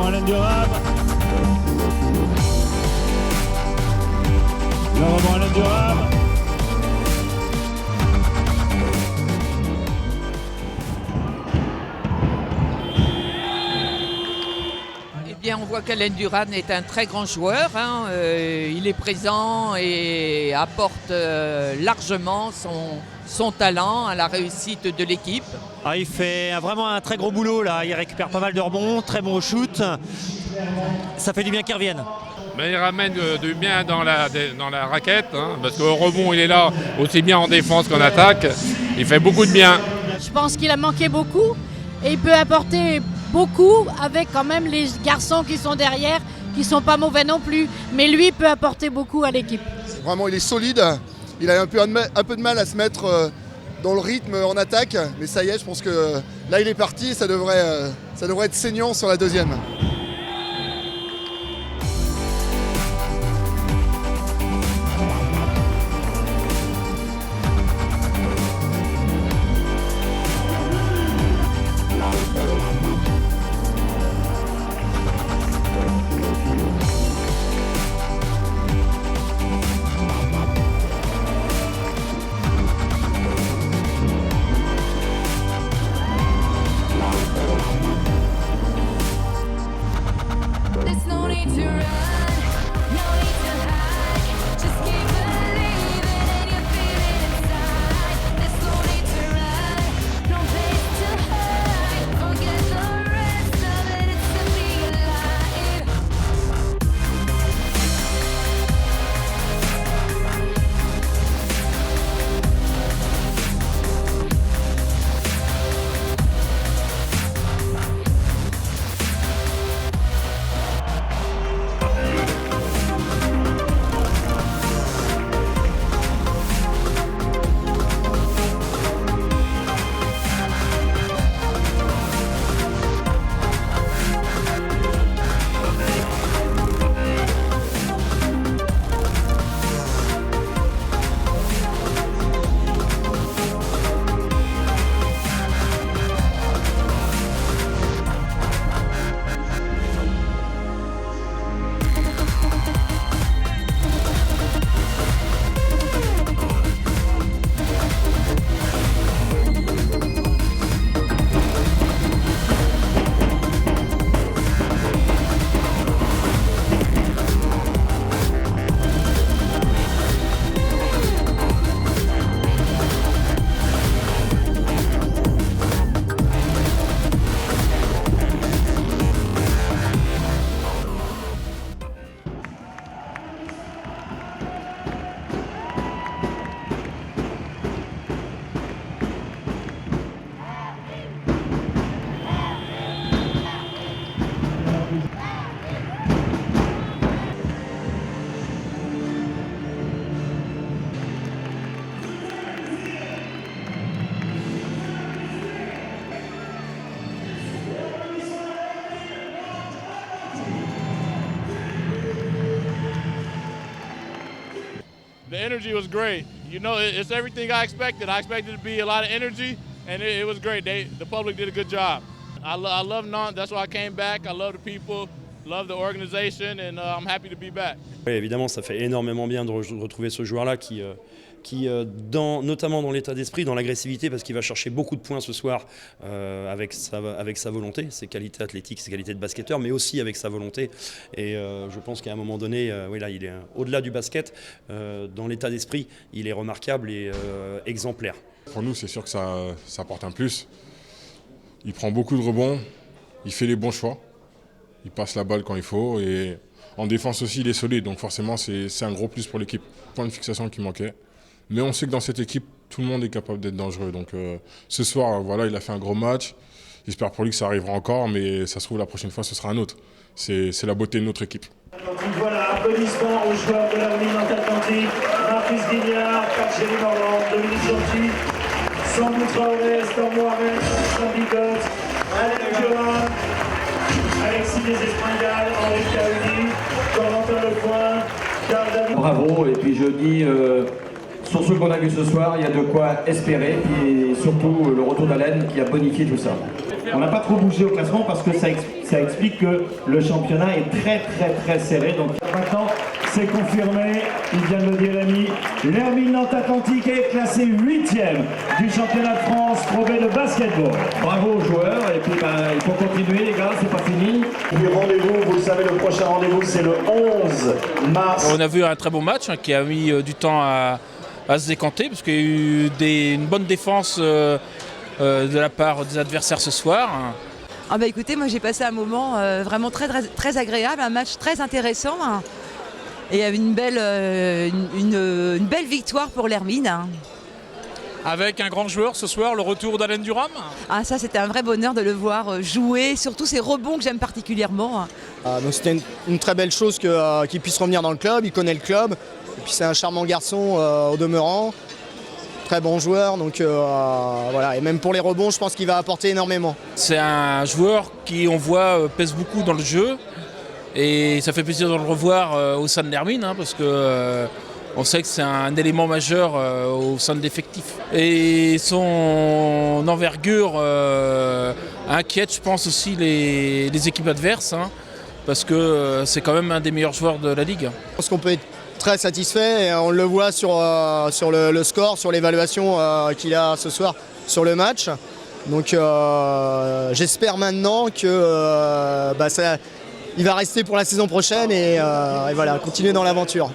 l'avant Alain Durham. L'avant Alain Durham. Eh bien, on voit qu'Alain Durham est un très grand joueur. Il est présent et apporte largement son talent à la réussite de l'équipe. Ah, il fait vraiment un très gros boulot là, il récupère pas mal de rebonds, très bon au shoot. Ça fait du bien qu'il revienne. Mais il ramène du bien dans la raquette, parce qu'au rebond il est là aussi bien en défense qu'en attaque. Il fait beaucoup de bien. Je pense qu'il a manqué beaucoup et il peut apporter beaucoup avec quand même les garçons qui sont derrière, qui sont pas mauvais non plus. Mais lui peut apporter beaucoup à l'équipe. Vraiment il est solide, il a un peu de mal à se mettre dans le rythme en attaque. Mais ça y est, je pense que là il est parti, ça devrait être saignant sur la deuxième. The energy was great. You know, it's everything I expected. I expected it to be a lot of energy, and it was great. The public did a good job. I love Nantes. That's why I came back. I love the people, love the organization, and I'm happy to be back. Oui, évidemment, ça fait énormément bien de retrouver ce joueur-là qui notamment dans l'état d'esprit, dans l'agressivité, parce qu'il va chercher beaucoup de points ce soir avec sa volonté, ses qualités athlétiques, ses qualités de basketteur, mais aussi avec sa volonté. Et je pense qu'à un moment donné, oui, là, il est au-delà du basket, dans l'état d'esprit, il est remarquable et exemplaire. Pour nous, c'est sûr que ça apporte un plus. Il prend beaucoup de rebonds, il fait les bons choix, il passe la balle quand il faut et en défense aussi, il est solide. Donc forcément, c'est un gros plus pour l'équipe. Point de fixation qui manquait. Mais on sait que dans cette équipe, tout le monde est capable d'être dangereux. Donc ce soir, voilà, il a fait un gros match. J'espère pour lui que ça arrivera encore, mais ça se trouve la prochaine fois, ce sera un autre. C'est la beauté de notre équipe. Donc voilà, applaudissements aux joueurs de la Nantes Atlantique, Marcus Guignard, Jerry Morland, Dominique Gentil, Sambou Traoré, Storm Warren, Sam Bigot, Alain Durham, Alexis Desespringales, Henri Cahuny, Corentin Lepoint, Carl David. Bravo, et puis je dis Sur ce qu'on a vu ce soir, il y a de quoi espérer, et surtout le retour d'Alain qui a bonifié tout ça. On n'a pas trop bougé au classement parce que ça explique que le championnat est très serré. Donc maintenant, c'est confirmé, il vient de le dire Rémi, l'Hermine Nantes Atlantique est classé 8e du championnat de France Pro B de basketball. Bravo aux joueurs, et puis il faut continuer les gars, c'est pas fini. Puis rendez-vous, vous le savez, le prochain rendez-vous c'est le 11 mars. On a vu un très bon match qui a mis du temps à se décanter parce qu'il y a eu une bonne défense de la part des adversaires ce soir. Ah bah écoutez, moi j'ai passé un moment vraiment très agréable, un match très intéressant et une belle victoire pour l'Hermine. Avec un grand joueur ce soir, le retour d'Alain Durham. Ah ça c'était un vrai bonheur de le voir jouer, surtout ses rebonds que j'aime particulièrement. Donc c'était une très belle chose qu'il puisse revenir dans le club, il connaît le club, et puis c'est un charmant garçon au demeurant, très bon joueur, donc voilà, et même pour les rebonds je pense qu'il va apporter énormément. C'est un joueur qui on voit pèse beaucoup dans le jeu, et ça fait plaisir de le revoir au sein de l'Hermine, parce que on sait que c'est un élément majeur au sein de l'effectif. Et son envergure inquiète, je pense, aussi les équipes adverses, parce que c'est quand même un des meilleurs joueurs de la Ligue. Je pense qu'on peut être très satisfait, et on le voit sur le score, sur l'évaluation qu'il a ce soir sur le match. Donc j'espère maintenant que il va rester pour la saison prochaine et voilà, continuer dans l'aventure.